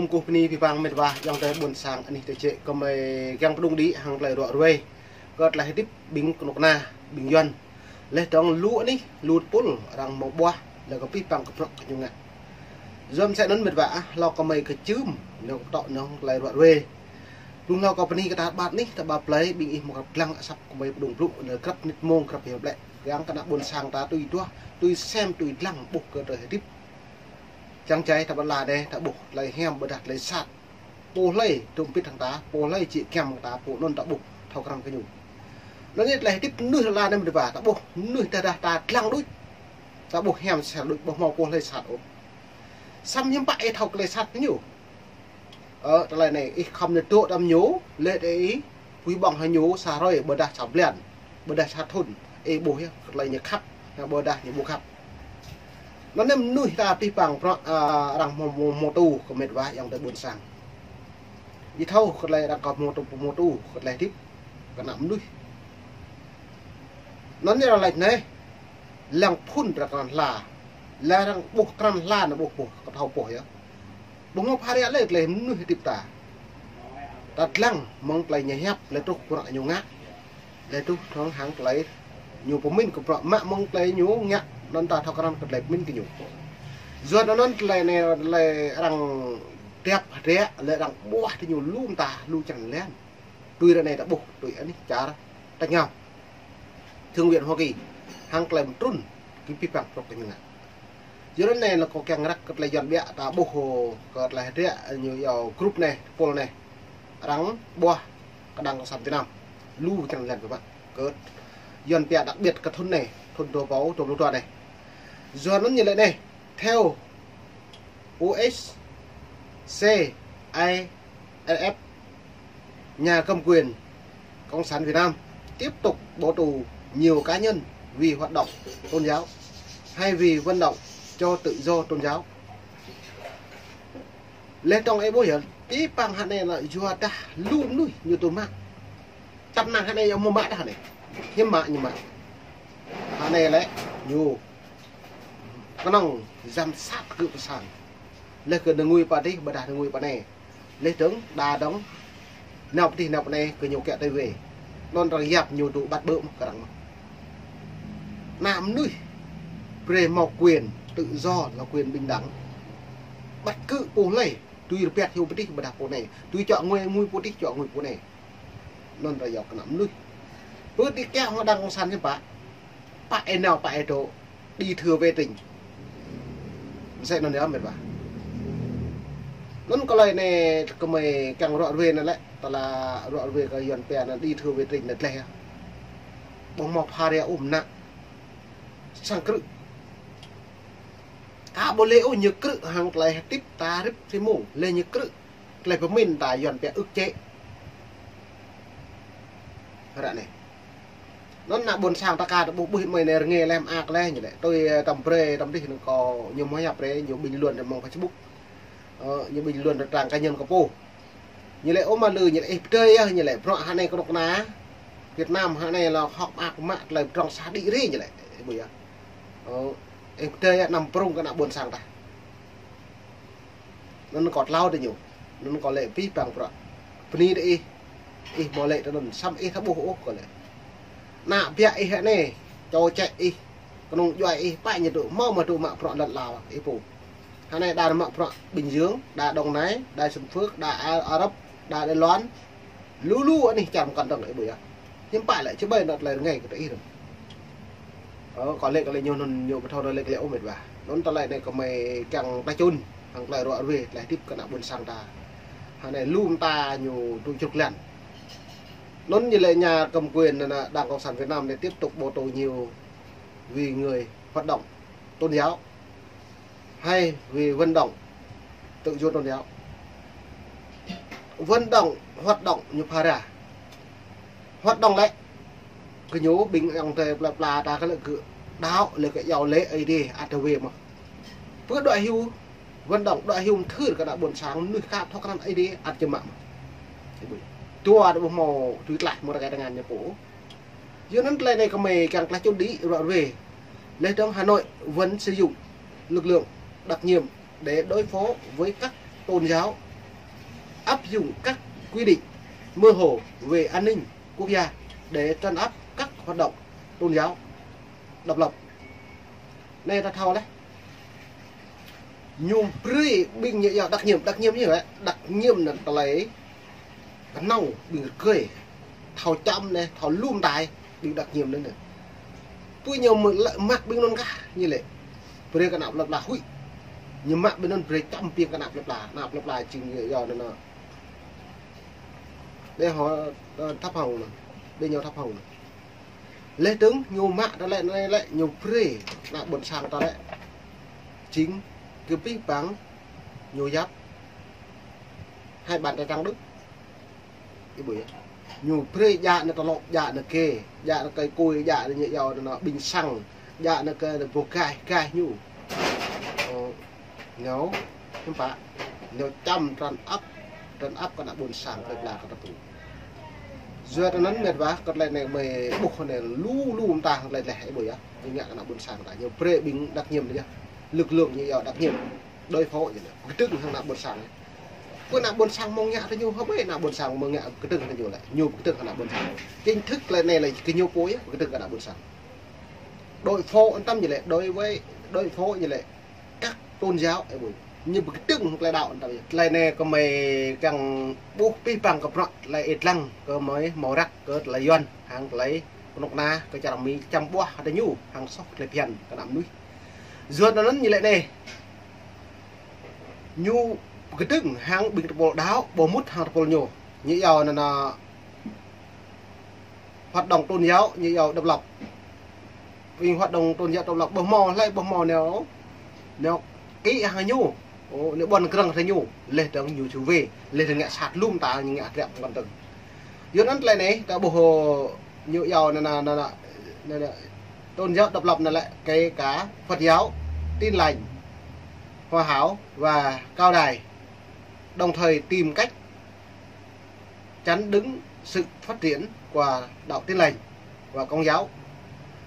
company vì vàng mệt và dòng tới buồn sáng anh tới chế có mấy gang đông đi hàng lại rõ rồi gót lại tiếp bình nục na bình dân lấy trong lúa đi lúa pol rằng một boa là có pi bằng cặp như ngạ dâm sẽ đến mệt vả lo có mấy cái chướm nó tọ nó lại rõ rồi lúc nào company cái ta bạn ní ta bà play bị một cặp lăng sắp của mấy đồng lụa là cấp nít mông cặp hiểu lệ gang cái buồn sáng ta tôi xem tôi lăng buộc cơ đời tiếp chẳng cháy ta bắt là đây ta buộc lấy hem bật đặt lấy sạt bồ lấy trông pít thằng ta bồ lấy chị kèm thằng ta bồ non ta buộc thao căng cái nhủ nó như lấy tiếp nửa là đây mà vả ta buộc nửa ta lăng đuôi ta buộc hem sẽ đuôi bồ màu bồ lấy sạt ốm xăm nhiễm bại thao lấy sạt cái nhủ ta lại này không được tốt đâm nhố lệ đấy quý bằng hay nhố xà rồi bờ đặt chọc liền bờ đặt sạt thôn bồ here lại nhớ khắp bờ đặt nhớ bồ khắp nó nem nuôi ta pi bằng rằng một tu của mệt vãi dòng tới buồn sáng đi thâu còn lại đang còn một tu còn lại tiếp còn nằm nuôi nó như là lạnh này làng phun ra còn là đang buộc tràn la nó buộc còn thâu bổi á bông ngọc hai lấy lấy nuôi tiếp ta đặt lăng mong lấy nhà hẹp lấy trục của nhiều ngát lấy trục thằng hàng lấy nhiều của mình của mạ mong lấy nhiều ngát non ta thao căng cái mình cái nhủ rồi nó lại này lại rằng đẹp rẻ lại rằng bua thì nhiều luôn ta luôn chẳng lên tôi đây này đã buộc tôi ấy chả đánh nhau thương viện Hoa Kỳ hàng kèm trun cái pi bằng trong cái như này dưới này là có càng rắc cái dọn bẹ ta buộc hồ cái lại rẻ nhiều vào group này pol này rắn bua cái đằng sầm thế nào lu chẳng lên các bạn cỡ dọn bẹ đặc biệt cái thôn này thôn đồ báo thôn lúa này giờ nó như lại đây theo US CINF nhà cầm quyền Cộng sản Việt Nam tiếp tục bỏ tù nhiều cá nhân vì hoạt động tôn giáo hay vì vận động cho tự do tôn giáo lên trong ấy bố hiểu tí bằng hạn này là do ta luôn nuôi như tôn mạng trăm năng hạn này ông mua mã đã này hiếm mã nhưng mà hạn này lại nhiều có năng giám sát cự sản lấy cái đường nguy pa đi bờ đà đường nguy pa này lấy trứng đà đóng nọc thì nọc này cứ nhiều kẹo đây về non rồi dẹp nhiều tụ bắt bơm cả đằng nạm nuôi về màu quyền tự do là quyền bình đẳng bắt cự bố lấy tuy là pet hiu đi bờ đà bố này tuy chọn nguy bố đi chọn nguy bố này non rồi dọc nạm nuôi bữa đi kẹo nó đang săn cho bạn bạn nào bạn đồ đi thừa về tỉnh sẽ nó nhớ mệt bà nó có lời này có mày càng rõ về này lại ta là rõ về cái dọn bè là đi thừa về tỉnh là lẻ bóng mọc hà đeo nặng sang cự ta bố lễ như cự hàng lại tiếp ta rip thế mũ lên như cự lại của mình ta dọn bè ức chế đoạn này nó là buồn sang ta cả bộ bụi mày này nghe làm ác lên như vậy tôi tầm pre tầm đi nó có nhiều máy nhập đấy nhiều bình luận trong Facebook nhiều bình luận trang cá nhân của cô như vậy ôm mà lừa như vậy chơi như vậy họ hai này có độc ná Việt Nam hai này là học ác mạng là trong xã đi đi như vậy bây giờ em chơi nằm prong cái nào buồn sang ta nó còn lao được nhiều nó còn lệ phí bằng rồi pni đi mò lệ nó đồn xăm tháp bố còn lệ nạ bịa hệ này cho chạy còn doài phải nhiệt độ mau mà tụ mạng phọ lật lào phủ hai này đà mạng phọ Bình Dương đà Đồng Nai đà Xuân Phước đà Ả Rập đà Đài Loan lú anh chẳng còn đồng ấy bữa nhưng phải lại chứ bây giờ là ngày cái đấy rồi có lệ nhiều cái thao đó lệ liệu mệt và nó ta lại này có mày càng ta chun hàng lại rõ về lại tiếp cái nào buồn sang ta hai này luôn ta nhiều tôi chục lần nó như là nhà cầm quyền là Đảng Cộng sản Việt Nam để tiếp tục bỏ tù nhiều vì người hoạt động tôn giáo hay vì vận động tự do tôn giáo vận động hoạt động như para hoạt động đấy cái nhố bình dòng thề là ta cái lợi cự đáo là cái giàu lễ ấy đi ATV mà với đội hưu vận động đội hưu thứ cái đã buồn sáng nuôi khác thoát cái ấy đi ăn trên mạng tua được màu tuyệt lại một cái ngàn nhà cổ dưới nó lên này có mày càng là chôn đi rồi về lên trong Hà Nội vẫn sử dụng lực lượng đặc nhiệm để đối phó với các tôn giáo áp dụng các quy định mơ hồ về an ninh quốc gia để trấn áp các hoạt động tôn giáo độc lập. Này ta thao đấy. Nhung pri bình nhẹ đặc nhiệm như vậy, đặc nhiệm là lấy cái nâu bình cười thao chăm này thao lùm tài bình đặc nhiệm lên này. Tôi nhiều mà mặc bình non cả như lệ pri cái nạp lập là hụi nhưng mặc bình non pri chăm piên cái nạp lập là chừng nhẹ giờ nó đây họ thắp hồng này, bên nhau thắp hồng này. Lê tướng nhiều mạ đó lại nhiều pre là bẩn sang ta đấy chính cứ bí bắn nhiều giáp hai bàn tay trắng đức cái buổi nhiều pre dạ nó lọ dạ nó kê dạ nó cây cùi dạ nó nhẹ dầu nó bình xăng dạ nó cây vô cài nhu ngáo không phải nếu chăm trần áp còn là bẩn sang cái là cái tủ giờ nó nấn mệt quá còn lại này mày buộc này lu ta lại lẻ bởi á nhưng ngã là buồn sàng cả nhiều pre binh đặc nhiệm đấy nhá lực lượng như vậy đặc nhiệm đôi phó vậy nè cái tức thằng nào buồn sàng cái nào buồn sàng mong nhã thôi nhiều không biết nào buồn sàng mong nhã cái tức là nhiều lại nhiều cái tức là buồn sàng chính thức lại này là cái nhiều cối cái tức là buồn sàng đội phó an tâm như vậy đối với đội phó như vậy các tôn giáo ấy buồn như một cái tượng lại đạo lại này có mày càng buộc pi bằng cặp rọt lại ít lăng có mới màu rắc có lại yon hàng lấy nọc na có chả mi trăm bua hay nhu hàng sóc lại pian cái nằm núi ruột nó như lại này nhu cái tượng hàng bị bộ đáo bộ mút hàng bộ nhổ như giàu là hoạt động tôn giáo như giàu độc lập vì hoạt động tôn giáo độc lập bờ mò nếu kỹ hàng nhu nếu bọn cần thấy nhu lên từng nhu chú về lên từng ngã sạt lum ta như ngã kẹo còn từng dướiนั้นlại này ta bộ hồ nhu giàu là tôn giáo độc lập là lại cái cá Phật giáo Tin Lành Hòa Hảo và Cao Đài đồng thời tìm cách chắn đứng sự phát triển của đạo Tin Lành và Công giáo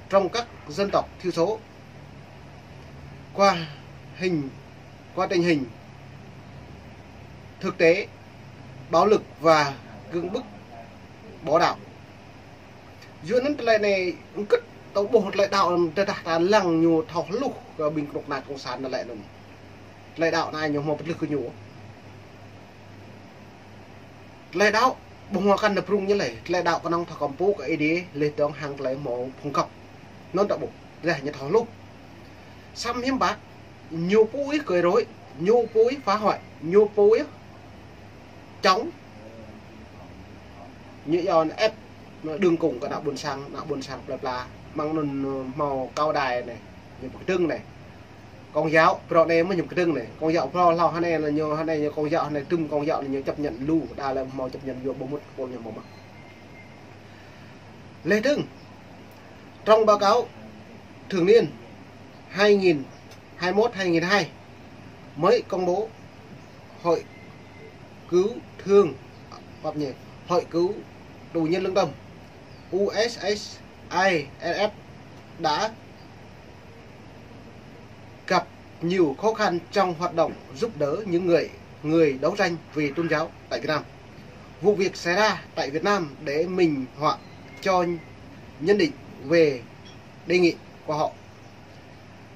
trong các dân tộc thiểu số qua tình hình thực tế bạo lực và cưỡng bức bỏ đạo giữaนั้นnày cất tàu bộ lại đạo ta lăng nhiều thọ lục bình cục nạt cộng sản lại lại đạo này nhiều một lực cứ nhủ lại đạo bông hoa căn đập rung như này lại đạo con ông thọ cầm bút cái đi lên tướng hàng lấy mỏ phun cọc nó đạo bộ ra như thọ lục xăm hiếm bạc nhiều mũi cười rối nhiều mũi phá hoại nhiều mũi chống như giòn ép đường cùng cả đạo buồn sang là mang màu Cao Đài này nhiều cái trưng này con giáo pro này mới nhiều cái trưng này con dạo pro lo hai này là nhiều hai này con dạo này trưng con dạo là nhiều chấp nhận lưu đa là màu chấp nhận vô bốn một con nhiều màu lê trưng trong báo cáo thường niên 2021-2022 mới công bố hội cứu thương hội cứu tù nhân lương tâm USSIF đã gặp nhiều khó khăn trong hoạt động giúp đỡ những người đấu tranh vì tôn giáo tại Việt Nam. Vụ việc xảy ra tại Việt Nam để minh họa cho nhận định về đề nghị của họ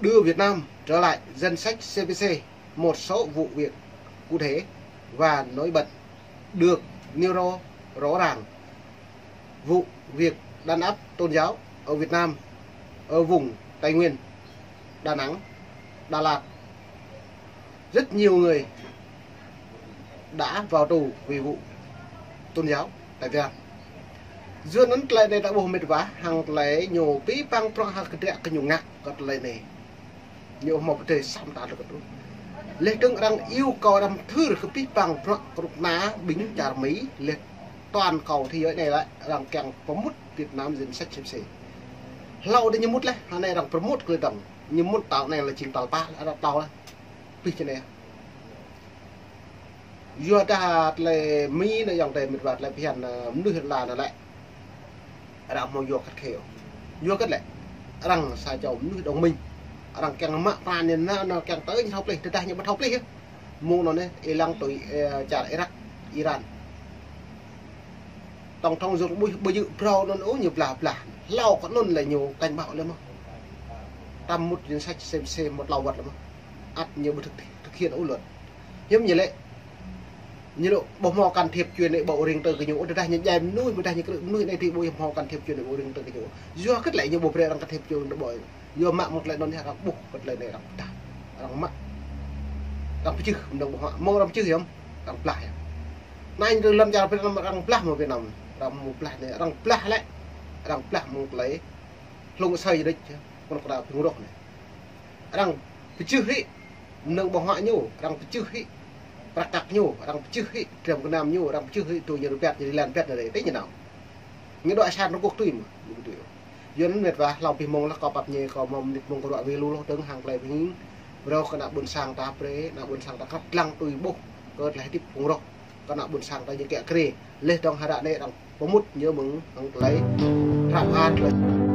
đưa Việt Nam trở lại danh sách CPC một số vụ việc cụ thể và nổi bật được nêu rõ ràng. Vụ việc đàn áp tôn giáo ở Việt Nam ở vùng Tây Nguyên, Đà Nẵng, Đà Lạt. Rất nhiều người đã vào tù vì vụ tôn giáo tại Việt Nam. Dưa nấn lại này đã bổ mệt quá, hàng lấy nhiều bí băng pro hàng cái nhiều ngạc cất lại này nhiều một cái sắm ta được rồi. Lê Trưng đang yêu cầu làm thư được bí băng pro cục ná bính trả Mỹ liệt toàn cầu thế giới này lại rằng càng promote Việt Nam danh sách CPC. Lâu đây như mút lấy, hôm nay rằng promote người đồng như mút tạo này là chính tạo ba là tàu đấy. Vì thế này. Giờ ta lại Mỹ này dòng tiền mệt vặt lại hiện nước hiện là lại. Rằng một vô cắt khéo. Vô cắt lại rằng sai chồng nước đồng minh. Rằng càng mạ phàn nên nó càng tới như học lên, ta như bắt học lên. Mua nó này, lăng tuổi trả Iraq, Iran trong trong dùng bây giờ pro nó ố nhiều là lao có nôn là nhiều cảnh bạo lên mà tam một danh sách xem một lầu vật lắm ắt nhiều thực hiện ấu luật giống như lệ như độ bộ mò can thiệp truyền lại bộ riêng từ cái nhũ đây những dây nuôi mới đây những cái nuôi này thì bộ mò can thiệp truyền lại bộ riêng từ cái nhũ do kết lại như bộ đang can thiệp truyền được bởi do mạng một lại nó ra buộc một lại này đằng mắt đằng chứ đồng bộ họ mong đằng chứ gì không đằng lại nay từ lâm gia phải đằng plak một Việt Nam đằng một plak này đằng plak lại đằng plak một lấy lông xây đấy con đào phun độc này đằng chứ hết nâng bộ họ nhũ đằng chứ hết praktek nyu orang pecih dalam kenam nyu orang pecih itu jadi pet jadi land pet dari tanya nào những đoạn san nó cuộc tùy mà gitu ya dân Việt và lòng phi mông là có bắp nhẹ có mông nịt mông có đoạn về lu đứng hàng lại với rồi cái nào buồn sang ta pre nào buồn sang ta cắt lăng tùy bốc cơ lại tiếp phun độc cái nào buồn sang ta những kẻ kề lên trong hai đoạn này đằng có mút nhớ mừng lấy rạng an rồi